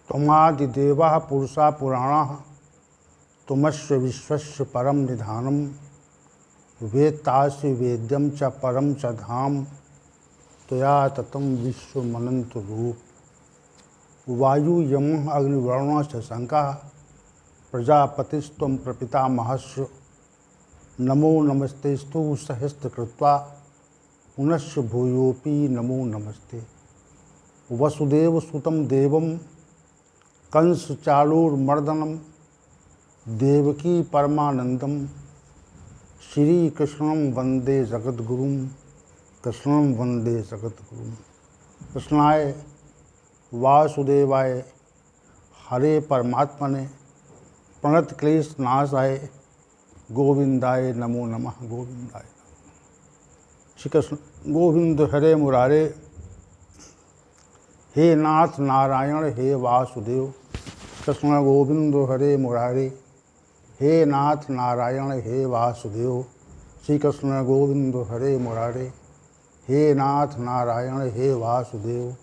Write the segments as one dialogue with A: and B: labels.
A: त्वमादिदेवः पुरुषा पुराणः तुमस्य विश्वस्य परम निधानम वेत्तासि वेद्यम च परम च धाम त्वया ततं विश्वमनंत रूप वायु यम अग्निवर्णा च शंका प्रजापतिस्त्वं प्रपितामहस्य नमो नमस्तेस्तु सहस्त्रकृत्वा पुनश्च भूयोऽपि नमो नमस्ते। वसुदेव सुतं देवं कंस चाणूरमर्दनं देवकी परमानंदम श्री कृष्णं वंदे जगद्गुरुं कृष्णं वंदे जगद्गुरुं। कृष्णाय वासुदेवाय हरे परमात्मने प्रणत क्लेश नाशाय गोविंदाय नमो नमः। गोविंदाय श्री कृष्ण गोविंद हरे मुरारे। हे नाथ नारायण हे वासुदेव। कृष्ण गोविंद हरे मुरारे। हे नाथ नारायण हे वासुदेव। श्री कृष्ण गोविंद हरे मुरारे। हे नाथ नारायण हे वासुदेव।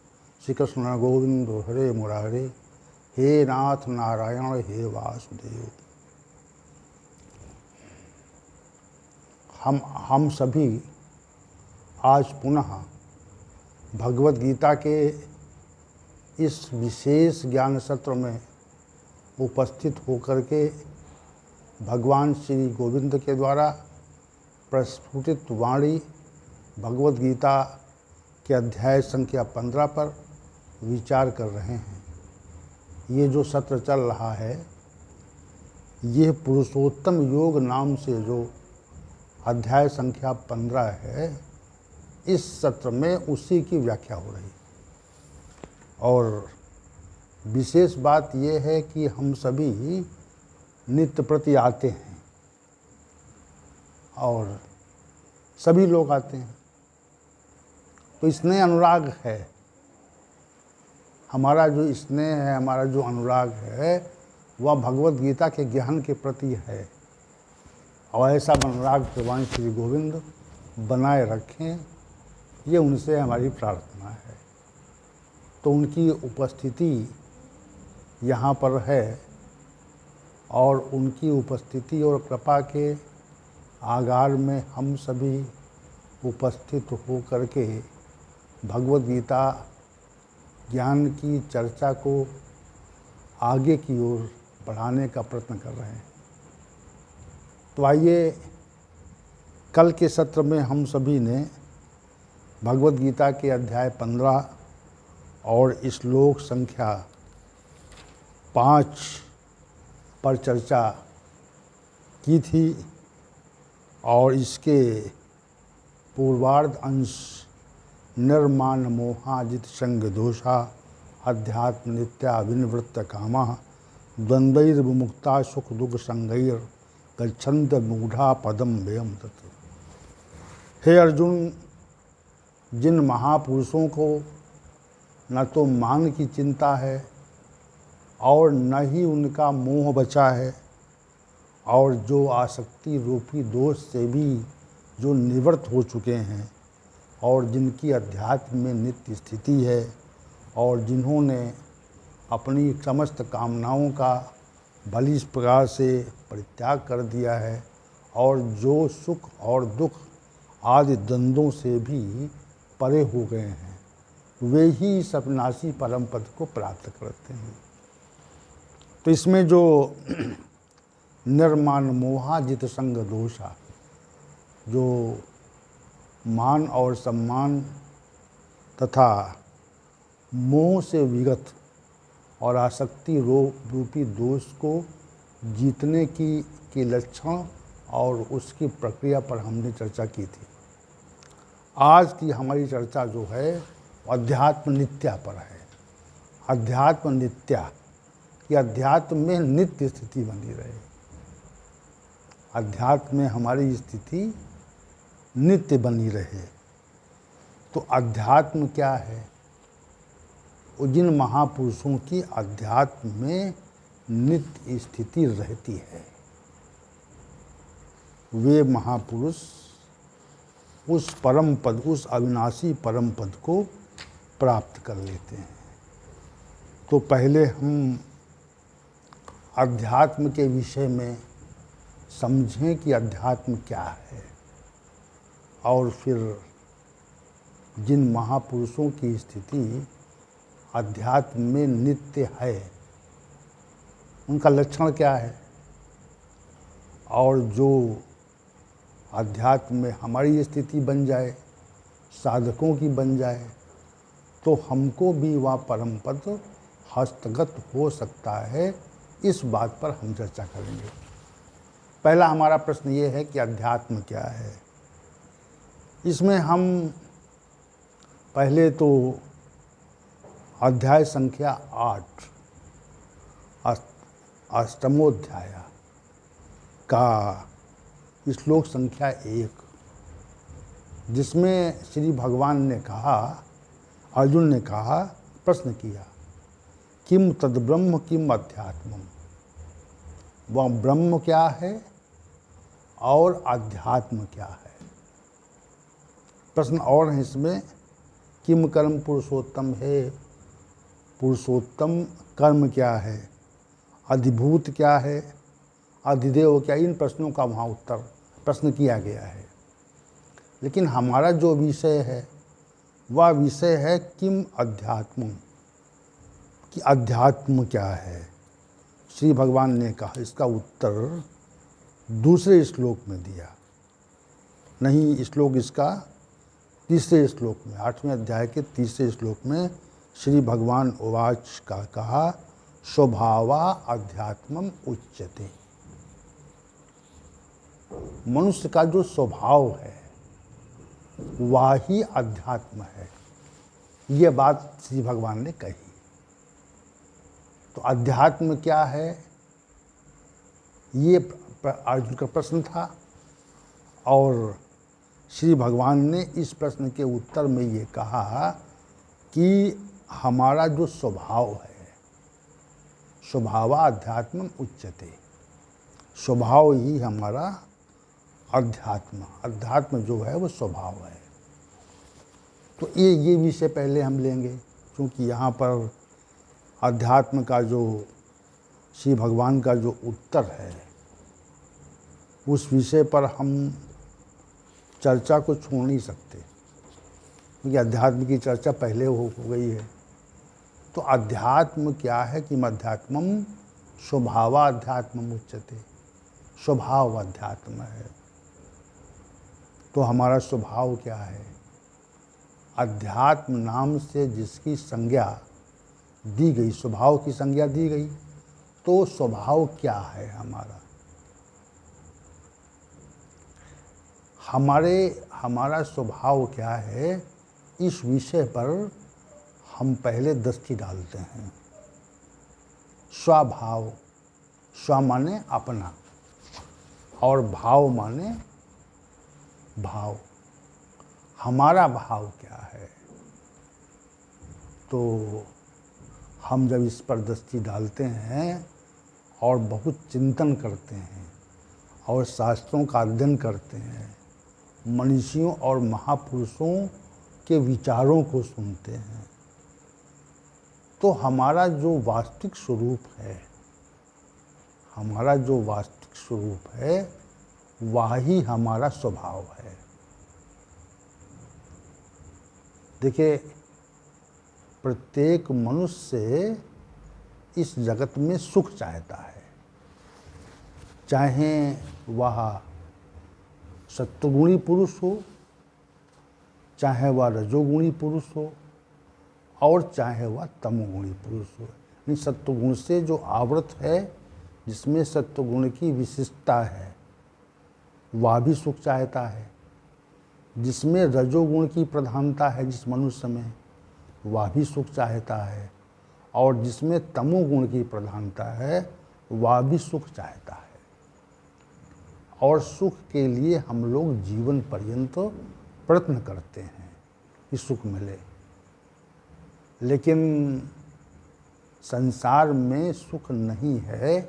A: श्री कृष्ण गोविंद हरे मुरारे। हे नाथ नारायण हे वासुदेव। हम सभी आज पुनः भगवद गीता के इस विशेष ज्ञान सत्र में उपस्थित होकर के भगवान श्री गोविंद के द्वारा प्रस्फुटित वाणी भगवद गीता के अध्याय संख्या 15 पर विचार कर रहे हैं। ये जो सत्र चल रहा है, ये पुरुषोत्तम योग नाम से जो अध्याय संख्या 15 है, इस सत्र में उसी की व्याख्या हो रही है। और विशेष बात यह है कि हम सभी नित्य प्रति आते हैं और सभी लोग आते हैं, तो स्नेह अनुराग है। हमारा जो स्नेह है, हमारा जो अनुराग है, वह भगवद गीता के ज्ञान के प्रति है। और ऐसा अनुराग भगवान श्री गोविंद बनाए रखें, ये उनसे हमारी प्रार्थना है। तो उनकी उपस्थिति यहाँ पर है और उनकी उपस्थिति और कृपा के आगार में हम सभी उपस्थित होकर के भगवद गीता ज्ञान की चर्चा को आगे की ओर बढ़ाने का प्रयत्न कर रहे हैं। तो आइए, कल के सत्र में हम सभी ने भगवद गीता के अध्याय 15 और श्लोक संख्या 5 पर चर्चा की थी और इसके पूर्वार्ध अंश निर्माण मोहाजित संग दोषा अध्यात्म नित्या विनिवृत्त कामा द्वंद्वैर विमुक्ता सुख दुख संगैर गच्छन्त मूढ़ा पदम व्ययम तत्र। हे अर्जुन, जिन महापुरुषों को न तो मान की चिंता है और न ही उनका मोह बचा है, और जो आसक्ति रूपी दोष से भी जो निवृत्त हो चुके हैं और जिनकी अध्यात्म में नित्य स्थिति है और जिन्होंने अपनी समस्त कामनाओं का भली इस प्रकार से परित्याग कर दिया है और जो सुख और दुख आदि द्वंद्वों से भी परे हो गए हैं, वे ही इस अविनाशी परम पद को प्राप्त करते हैं। तो इसमें जो निर्माण मोहाजित संग दोषा, जो मान और सम्मान तथा मोह से विगत और आसक्ति रूपी दोष को जीतने की लक्षण और उसकी प्रक्रिया पर हमने चर्चा की थी। आज की हमारी चर्चा जो है अध्यात्म नित्या पर है। अध्यात्म नित्या कि अध्यात्म में नित्य स्थिति बनी रहे, अध्यात्म में हमारी स्थिति नित्य बनी रहे। तो अध्यात्म क्या है? वो जिन महापुरुषों की अध्यात्म में नित्य स्थिति रहती है, वे महापुरुष उस परम पद, उस अविनाशी परम पद को प्राप्त कर लेते हैं। तो पहले हम अध्यात्म के विषय में समझें कि अध्यात्म क्या है, और फिर जिन महापुरुषों की स्थिति अध्यात्म में नित्य है उनका लक्षण क्या है, और जो अध्यात्म में हमारी स्थिति बन जाए, साधकों की बन जाए, तो हमको भी वह परम पद हस्तगत हो सकता है। इस बात पर हम चर्चा करेंगे। पहला हमारा प्रश्न ये है कि अध्यात्म क्या है। इसमें हम पहले तो अध्याय संख्या 8 अष्टमोध्याय का श्लोक संख्या 1, जिसमें श्री भगवान ने कहा, अर्जुन ने कहा, प्रश्न किया, किम तद ब्रह्म किम अध्यात्मम, वह ब्रह्म क्या है और अध्यात्म क्या है। प्रश्न और है इसमें, किम कर्म पुरुषोत्तम है, पुरुषोत्तम कर्म क्या है, अधिभूत क्या है, अधिदेव क्या, इन प्रश्नों का वहाँ उत्तर प्रश्न किया गया है। लेकिन हमारा जो विषय है वह विषय है किम अध्यात्म, कि अध्यात्म क्या है। श्री भगवान ने कहा, इसका उत्तर दूसरे श्लोक में दिया, नहीं श्लोक इसका तीसरे श्लोक में, 8वें अध्याय के तीसरे श्लोक में श्री भगवान उवाच का कहा, स्वभावा अध्यात्मम उच्यते। मनुष्य का जो स्वभाव है वह ही अध्यात्म है, ये बात श्री भगवान ने कही। तो अध्यात्म क्या है, ये अर्जुन का प्रश्न था, और श्री भगवान ने इस प्रश्न के उत्तर में ये कहा कि हमारा जो स्वभाव है, स्वभावा अध्यात्मम उच्यते, स्वभाव ही हमारा अध्यात्म, अध्यात्म जो है वो स्वभाव है। तो ये विषय पहले हम लेंगे, क्योंकि यहाँ पर अध्यात्म का जो श्री भगवान का जो उत्तर है उस विषय पर हम चर्चा को छोड़ नहीं सकते, क्योंकि अध्यात्म की चर्चा पहले हो गई है। तो अध्यात्म क्या है कि अध्यात्मम स्वभावा अध्यात्मम उच्यते, स्वभाव अध्यात्म है। तो हमारा स्वभाव क्या है, अध्यात्म नाम से जिसकी संज्ञा दी गई, स्वभाव की संज्ञा दी गई, तो स्वभाव क्या है हमारा, हमारा स्वभाव क्या है, इस विषय पर हम पहले दृष्टि डालते हैं। स्वभाव, स्व माने अपना और भाव माने भाव, हमारा भाव क्या है। तो हम जब इस पर दृष्टि डालते हैं और बहुत चिंतन करते हैं और शास्त्रों का अध्ययन करते हैं, मनीषियों और महापुरुषों के विचारों को सुनते हैं, तो हमारा जो वास्तविक स्वरूप है, हमारा जो वास्तविक स्वरूप है वह ही हमारा स्वभाव है। देखिए, प्रत्येक मनुष्य इस जगत में सुख चाहता है, चाहे वह सत्वगुणी पुरुष हो, चाहे वह रजोगुणी पुरुष हो, और चाहे वह तमोगुणी पुरुष हो। यानी सत्वगुण से जो आवृत है, जिसमें सत्वगुण की विशिष्टता है, वह भी सुख चाहता है। जिसमें रजोगुण की प्रधानता है जिस मनुष्य में, वह भी सुख चाहता है, और जिसमें तमोगुण की प्रधानता है वह भी सुख चाहता है। और सुख के लिए हम लोग जीवन पर्यंत प्रयत्न करते हैं कि सुख मिले, लेकिन संसार में सुख नहीं है,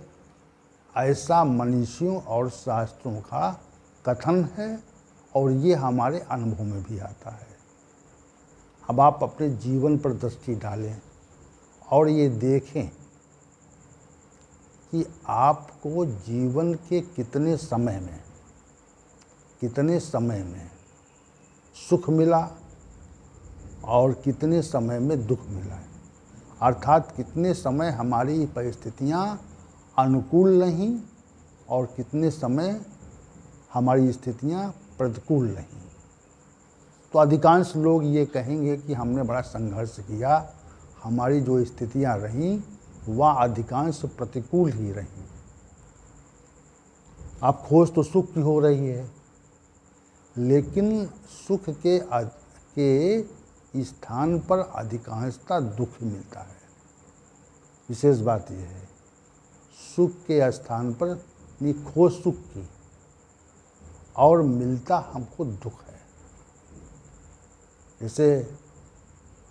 A: ऐसा मनीषियों और शास्त्रों का कथन है, और ये हमारे अनुभव में भी आता है। अब आप अपने जीवन पर दृष्टि डालें और ये देखें कि आपको जीवन के कितने समय में सुख मिला और कितने समय में दुख मिला है। अर्थात कितने समय हमारी परिस्थितियाँ अनुकूल नहीं और कितने समय हमारी स्थितियाँ प्रतिकूल नहीं। तो अधिकांश लोग ये कहेंगे कि हमने बड़ा संघर्ष किया, हमारी जो स्थितियाँ रहीं वह अधिकांश प्रतिकूल ही रहीं। अब खोज तो सुख की हो रही है, लेकिन सुख के स्थान पर अधिकांशता दुख मिलता है। विशेष बात यह है, सुख के स्थान पर नहीं खोज सुख की और मिलता हमको दुख है। जैसे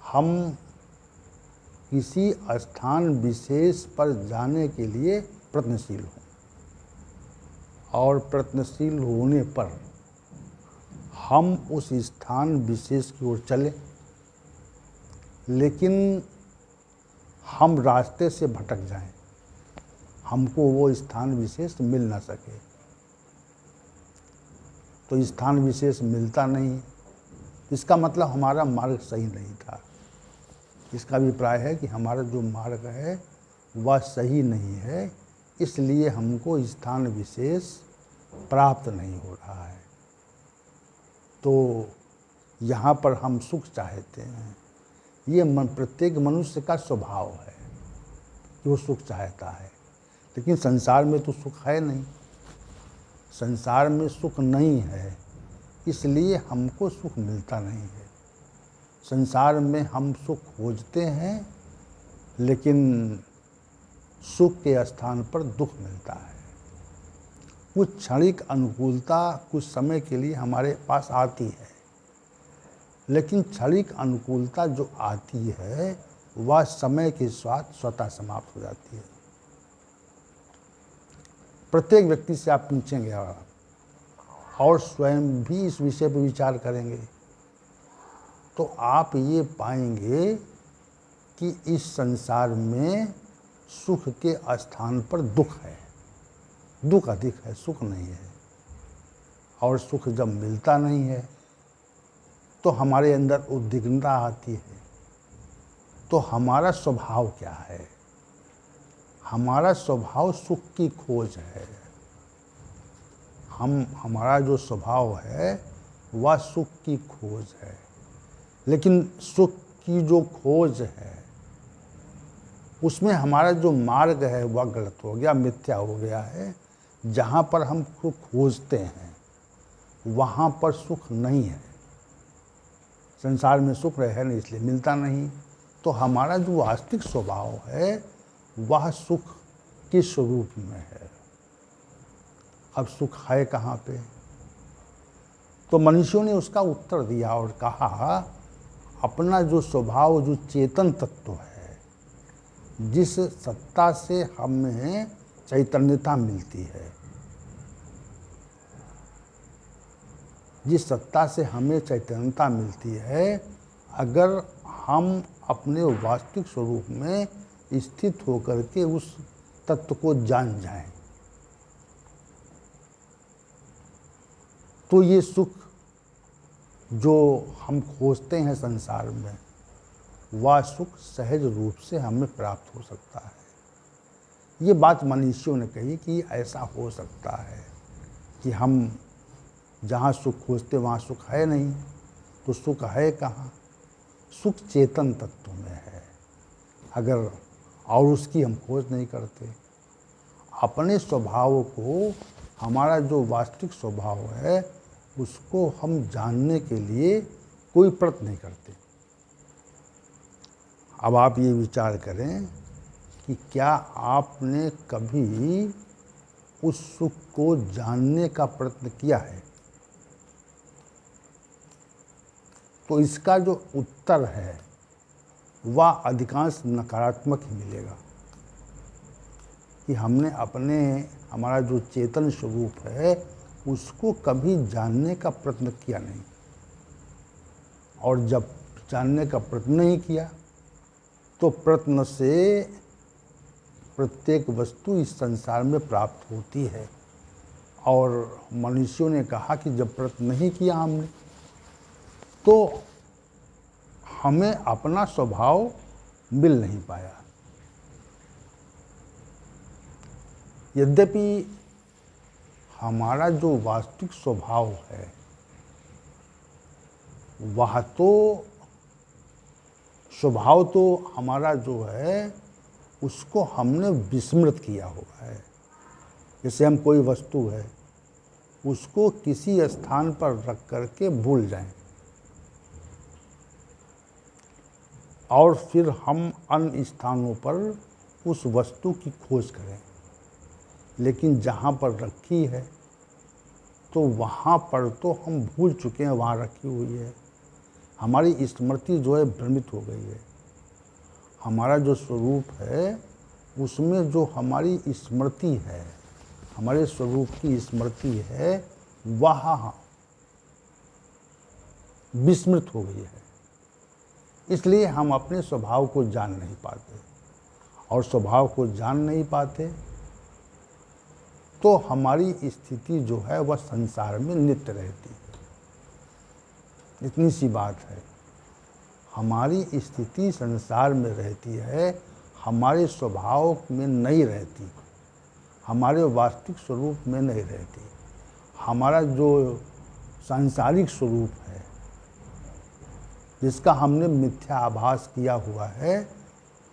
A: हम किसी स्थान विशेष पर जाने के लिए प्रयत्नशील हों और प्रयत्नशील होने पर हम उस स्थान विशेष की ओर चले, लेकिन हम रास्ते से भटक जाएं, हमको वो स्थान विशेष मिल ना सके। तो स्थान विशेष मिलता नहीं, इसका मतलब हमारा मार्ग सही नहीं था। इसका अभिप्राय है कि हमारा जो मार्ग है वह सही नहीं है, इसलिए हमको स्थान विशेष प्राप्त नहीं हो रहा है। तो यहाँ पर हम सुख चाहते हैं। ये प्रत्येक मनुष्य का स्वभाव है कि वो सुख चाहता है, लेकिन संसार में तो सुख है नहीं, संसार में सुख नहीं है, इसलिए हमको सुख मिलता नहीं है। संसार में हम सुख खोजते हैं, लेकिन सुख के स्थान पर दुख मिलता है। कुछ क्षणिक अनुकूलता कुछ समय के लिए हमारे पास आती है, लेकिन क्षणिक अनुकूलता जो आती है वह समय के साथ स्वतः समाप्त हो जाती है। प्रत्येक व्यक्ति से आप पूछेंगे और स्वयं भी इस विषय पर विचार करेंगे तो आप ये पाएंगे कि इस संसार में सुख के स्थान पर दुख है, दुख अधिक है, सुख नहीं है। और सुख जब मिलता नहीं है तो हमारे अंदर उद्विग्नता आती है। तो हमारा स्वभाव क्या है? हमारा स्वभाव सुख की खोज है। हमारा जो स्वभाव है वह सुख की खोज है, लेकिन सुख की जो खोज है उसमें हमारा जो मार्ग है वह गलत हो गया, मिथ्या हो गया है। जहाँ पर हम सुख खोजते हैं वहाँ पर सुख नहीं है। संसार में सुख है नहीं, इसलिए मिलता नहीं। तो हमारा जो वास्तविक स्वभाव है वह सुख के स्वरूप में है। अब सुख है कहाँ पे? तो मनुष्यों ने उसका उत्तर दिया और कहा, अपना जो स्वभाव, जो चेतन तत्व है, जिस सत्ता से हमें चैतन्यता मिलती है, जिस सत्ता से हमें चैतन्यता मिलती है, अगर हम अपने वास्तविक स्वरूप में स्थित होकर के उस तत्व को जान जाएं, तो ये सुख जो हम खोजते हैं संसार में, वह सुख सहज रूप से हमें प्राप्त हो सकता है। ये बात मनीषियों ने कही कि ऐसा हो सकता है कि हम जहाँ सुख खोजते वहाँ सुख है नहीं, तो सुख है कहाँ? सुख चेतन तत्व में है, अगर और उसकी हम खोज नहीं करते। अपने स्वभाव को, हमारा जो वास्तविक स्वभाव है उसको हम जानने के लिए कोई प्रयत्न नहीं करते। अब आप ये विचार करें कि क्या आपने कभी उस सुख को जानने का प्रयत्न किया है? तो इसका जो उत्तर है वह अधिकांश नकारात्मक ही मिलेगा कि हमने हमारा जो चेतन स्वरूप है उसको कभी जानने का प्रयत्न किया नहीं। और जब जानने का प्रयत्न नहीं किया तो प्रयत्न से प्रत्येक वस्तु इस संसार में प्राप्त होती है। और मनुष्यों ने कहा कि जब प्रयत्न नहीं किया हमने तो हमें अपना स्वभाव मिल नहीं पाया। यद्यपि हमारा जो वास्तविक स्वभाव है वह तो स्वभाव तो हमारा जो है उसको हमने विस्मृत किया हुआ है। जैसे हम कोई वस्तु है उसको किसी स्थान पर रख करके भूल जाएं और फिर हम अन्य स्थानों पर उस वस्तु की खोज करें, लेकिन जहाँ पर रखी है तो वहाँ पर तो हम भूल चुके हैं, वहाँ रखी हुई है। हमारी स्मृति जो है भ्रमित हो गई है। हमारा जो स्वरूप है उसमें जो हमारी स्मृति है, हमारे स्वरूप की स्मृति है, वह विस्मृत हो गई है। इसलिए हम अपने स्वभाव को जान नहीं पाते, और स्वभाव को जान नहीं पाते तो हमारी स्थिति जो है वह संसार में नित्य रहती है। इतनी सी बात है, हमारी स्थिति संसार में रहती है, हमारे स्वभाव में नहीं रहती, हमारे वास्तविक स्वरूप में नहीं रहती। हमारा जो सांसारिक स्वरूप है जिसका हमने मिथ्या आभास किया हुआ है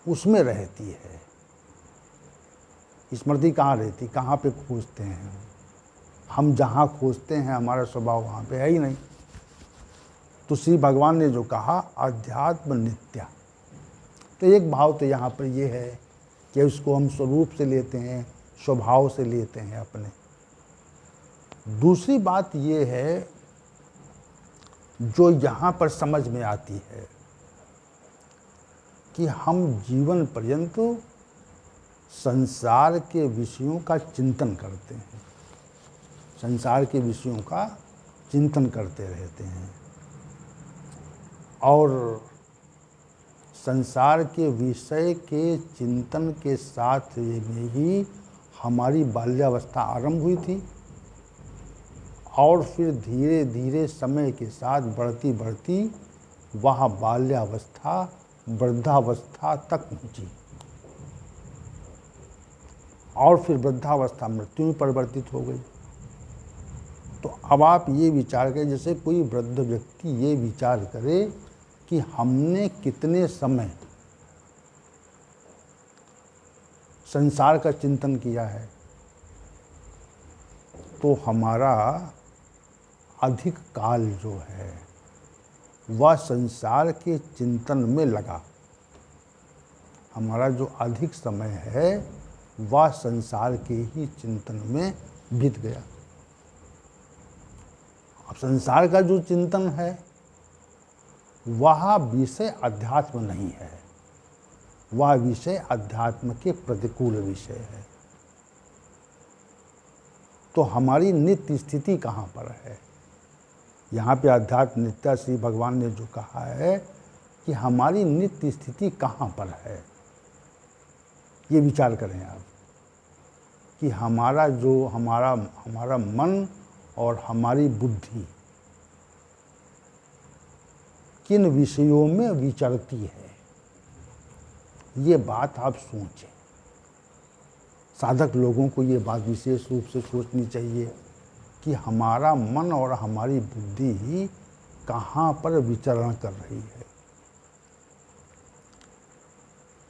A: उसमें रहती है। स्मृति कहाँ रहती, कहाँ पे खोजते हैं हम जहाँ खोजते हैं हमारा स्वभाव वहाँ पे है ही नहीं। तो श्री भगवान ने जो कहा अध्यात्म नित्या, तो एक भाव तो यहाँ पर ये है कि उसको हम स्वरूप से लेते हैं, स्वभाव से लेते हैं अपने। दूसरी बात ये है जो यहाँ पर समझ में आती है कि हम जीवन पर्यंत संसार के विषयों का चिंतन करते हैं, संसार के विषयों का चिंतन करते रहते हैं, और संसार के विषय के चिंतन के साथ में ही हमारी बाल्यावस्था आरंभ हुई थी, और फिर धीरे धीरे समय के साथ बढ़ती बढ़ती वह बाल्यावस्था वृद्धावस्था तक पहुँची, और फिर वृद्धावस्था मृत्यु में परिवर्तित हो गई। तो अब आप ये विचार करें, जैसे कोई वृद्ध व्यक्ति ये विचार करे कि हमने कितने समय संसार का चिंतन किया है, तो हमारा अधिक काल जो है वह संसार के चिंतन में लगा। हमारा जो अधिक समय है वह संसार के ही चिंतन में बीत गया। अब संसार का जो चिंतन है वह विषय अध्यात्म नहीं है, वह विषय अध्यात्म के प्रतिकूल विषय है। तो हमारी नित्य स्थिति कहाँ पर है? यहाँ पे अध्यात्म नित्या श्री भगवान ने जो कहा है कि हमारी नित्य स्थिति कहाँ पर है, ये विचार करें आप कि हमारा जो हमारा मन और हमारी बुद्धि किन विषयों में विचरती है, ये बात आप सोचें। साधक लोगों को ये बात विशेष रूप से सोचनी चाहिए कि हमारा मन और हमारी बुद्धि कहाँ पर विचरण कर रही है।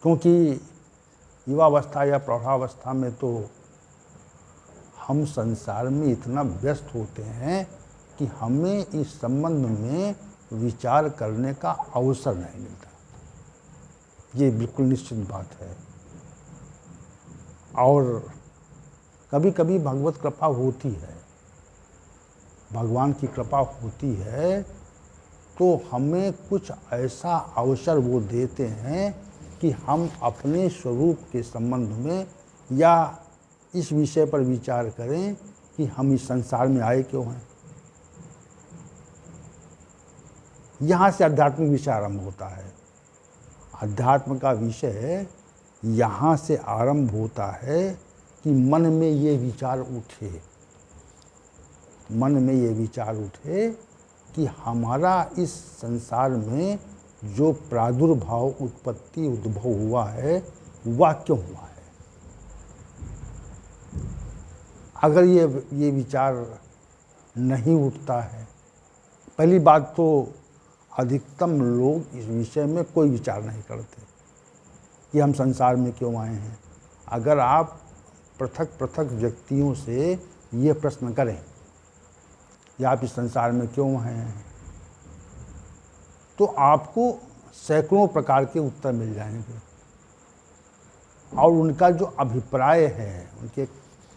A: क्योंकि युवावस्था या प्रौढ़ावस्था में तो हम संसार में इतना व्यस्त होते हैं कि हमें इस संबंध में विचार करने का अवसर नहीं मिलता। ये बिल्कुल निश्चित बात है। और कभी कभी भगवत कृपा होती है, भगवान की कृपा होती है तो हमें कुछ ऐसा अवसर वो देते हैं कि हम अपने स्वरूप के संबंध में या इस विषय पर विचार करें कि हम इस संसार में आए क्यों हैं। यहाँ से आध्यात्मिक विषय आरंभ होता है। अध्यात्म का विषय यहाँ से आरंभ होता है कि मन में ये विचार उठे, मन में ये विचार उठे कि हमारा इस संसार में जो प्रादुर्भाव, उत्पत्ति, उद्भव हुआ है वह क्यों हुआ है। अगर ये विचार नहीं उठता है, पहली बात तो अधिकतम लोग इस विषय में कोई विचार नहीं करते कि हम संसार में क्यों आए हैं। अगर आप पृथक पृथक व्यक्तियों से ये प्रश्न करें कि आप इस संसार में क्यों आए हैं, तो आपको सैकड़ों प्रकार के उत्तर मिल जाएंगे और उनका जो अभिप्राय है,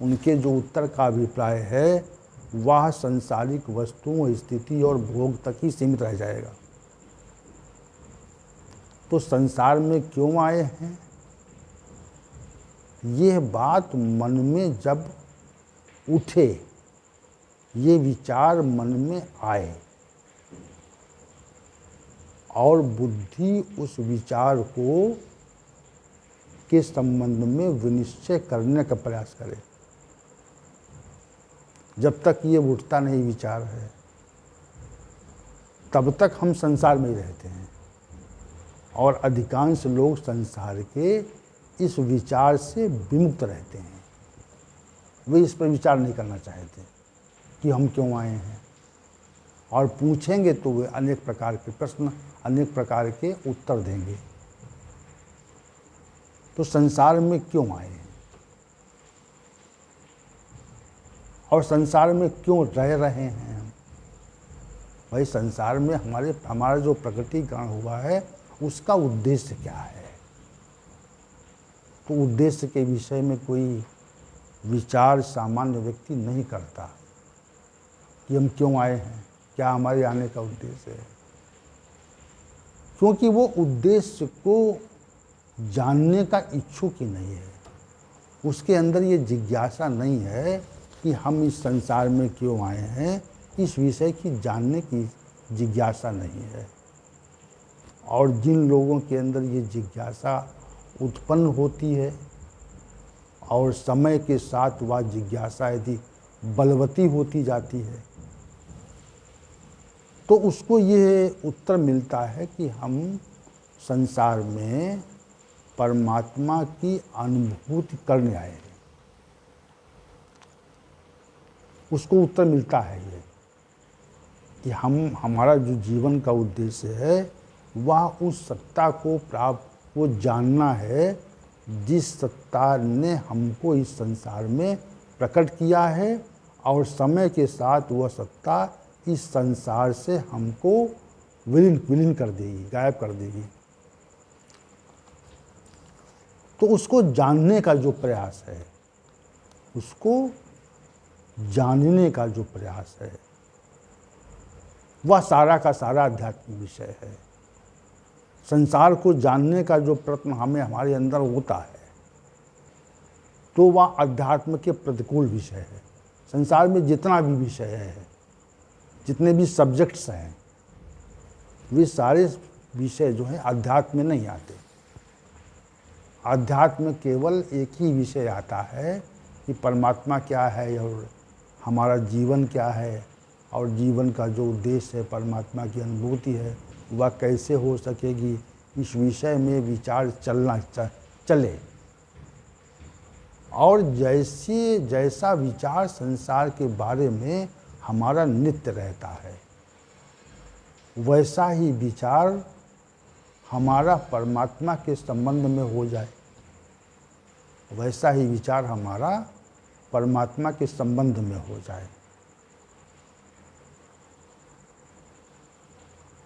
A: उनके जो उत्तर का अभिप्राय है वह सांसारिक वस्तुओं, स्थिति और भोग तक ही सीमित रह जाएगा। तो संसार में क्यों आए हैं, यह बात मन में जब उठे, ये विचार मन में आए और बुद्धि उस विचार को के संबंध में विनिश्चय करने का प्रयास करे, जब तक ये उठता नहीं विचार है तब तक हम संसार में ही रहते हैं। और अधिकांश लोग संसार के इस विचार से विमुक्त रहते हैं, वे इस पर विचार नहीं करना चाहते कि हम क्यों आए हैं, और पूछेंगे तो वे अनेक प्रकार के प्रश्न, अनेक प्रकार के उत्तर देंगे। तो संसार में क्यों आए हैं और संसार में क्यों रह रहे हैं हम। भाई संसार में हमारा जो प्रकटीकरण हुआ है उसका उद्देश्य क्या है। तो उद्देश्य के विषय में कोई विचार सामान्य व्यक्ति नहीं करता कि हम क्यों आए हैं, क्या हमारे आने का उद्देश्य है, क्योंकि वो उद्देश्य को जानने का इच्छुक ही नहीं है। उसके अंदर ये जिज्ञासा नहीं है कि हम इस संसार में क्यों आए हैं, इस विषय की जानने की जिज्ञासा नहीं है। और जिन लोगों के अंदर ये जिज्ञासा उत्पन्न होती है और समय के साथ वह जिज्ञासा यदि बलवती होती जाती है तो उसको ये उत्तर मिलता है कि हम संसार में परमात्मा की अनुभूति करने आए हैं। उसको उत्तर मिलता है ये कि हमारा जो जीवन का उद्देश्य है वह उस सत्ता को वो जानना है जिस सत्ता ने हमको इस संसार में प्रकट किया है और समय के साथ वह सत्ता इस संसार से हमको विलीन कर देगी, गायब कर देगी। तो उसको जानने का जो प्रयास है, उसको जानने का जो प्रयास है वह सारा का सारा आध्यात्मिक विषय है। संसार को जानने का जो प्रयत्न हमारे अंदर होता है तो वह अध्यात्म के प्रतिकूल विषय है। संसार में जितना भी विषय है, जितने भी सब्जेक्ट्स हैं, वे सारे विषय जो हैं अध्यात्म में नहीं आते। अध्यात्म में केवल एक ही विषय आता है कि परमात्मा क्या है और हमारा जीवन क्या है, और जीवन का जो उद्देश्य है, परमात्मा की अनुभूति है, वह कैसे हो सकेगी, इस विषय में विचार चले। और जैसा विचार संसार के बारे में हमारा नित्य रहता है, वैसा ही विचार हमारा परमात्मा के संबंध में हो जाए, वैसा ही विचार हमारा परमात्मा के संबंध में हो जाए।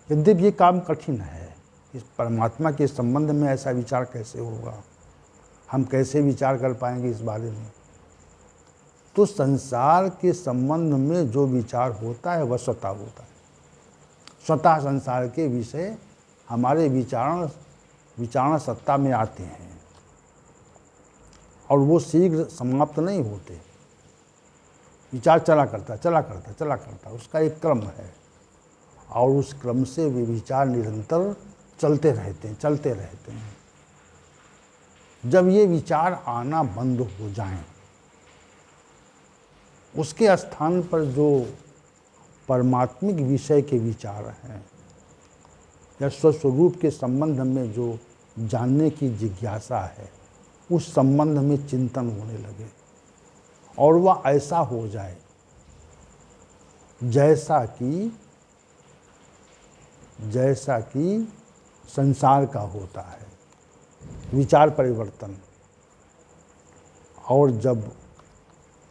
A: यद्यपि ये काम कठिन है, इस परमात्मा के संबंध में ऐसा विचार कैसे होगा, हम कैसे विचार कर पाएंगे इस बारे में। तो संसार के संबंध में जो विचार होता है वह स्वतः होता है। स्वतः संसार के विषय हमारे विचारण सत्ता में आते हैं और वो शीघ्र समाप्त नहीं होते। विचार चला करता, उसका एक क्रम है और उस क्रम से वे विचार निरंतर चलते रहते हैं, चलते रहते हैं। जब ये विचार आना बंद हो जाएं, उसके स्थान पर जो परमात्मिक विषय के विचार हैं या स्वस्वरूप के संबंध में जो जानने की जिज्ञासा है, उस संबंध में चिंतन होने लगे और वह ऐसा हो जाए जैसा कि संसार का होता है, विचार परिवर्तन। और जब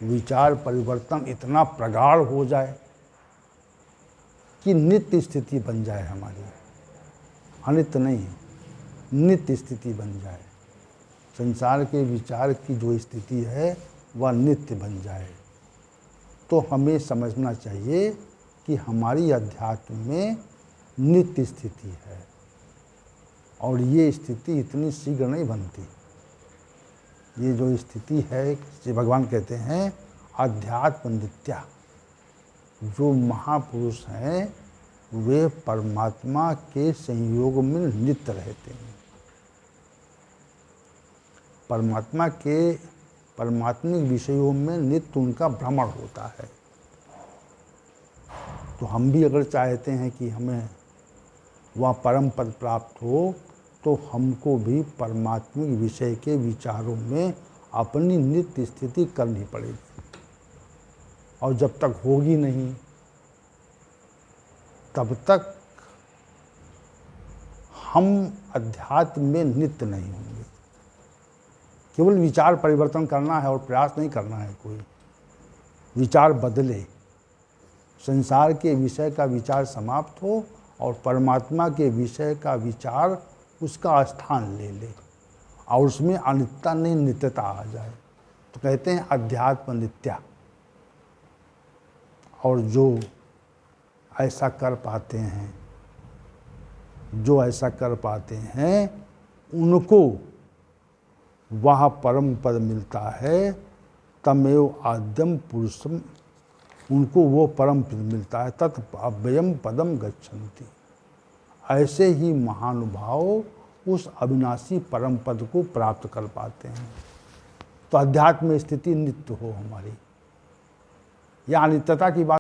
A: विचार परिवर्तन इतना प्रगाढ़ हो जाए कि नित्य स्थिति बन जाए हमारी, अनित्य नहीं, नित्य स्थिति बन जाए, संसार के विचार की जो स्थिति है वह नित्य बन जाए, तो हमें समझना चाहिए कि हमारी अध्यात्म में नित्य स्थिति है। और ये स्थिति इतनी शीघ्र नहीं बनती। ये जो स्थिति है, श्री भगवान कहते हैं अध्यात्म नित्या। जो महापुरुष हैं वे परमात्मा के संयोग में नित्य रहते हैं। परमात्मिक विषयों में नित्य उनका भ्रमण होता है। तो हम भी अगर चाहते हैं कि हमें वह परम पद प्राप्त हो, तो हमको भी परमात्मिक विषय के विचारों में अपनी नित्य स्थिति करनी पड़ेगी। और जब तक होगी नहीं, तब तक हम अध्यात्म में नित्य नहीं होंगे। केवल विचार परिवर्तन करना है और प्रयास नहीं करना है कोई। विचार बदले, संसार के विषय का विचार समाप्त हो और परमात्मा के विषय का विचार उसका स्थान ले ले और उसमें अनित्यता नहीं, नित्यता आ जाए, तो कहते हैं अध्यात्म नित्या। और जो ऐसा कर पाते हैं उनको वह परम पद मिलता है, तमेव आद्यम पुरुषम। उनको वो परम पद मिलता है, तत् अव्ययम पदम गच्छन्ति। ऐसे ही महानुभाव उस अविनाशी परम पद को प्राप्त कर पाते हैं। तो अध्यात्म स्थिति नित्य हो हमारी, या अनित्यता की बात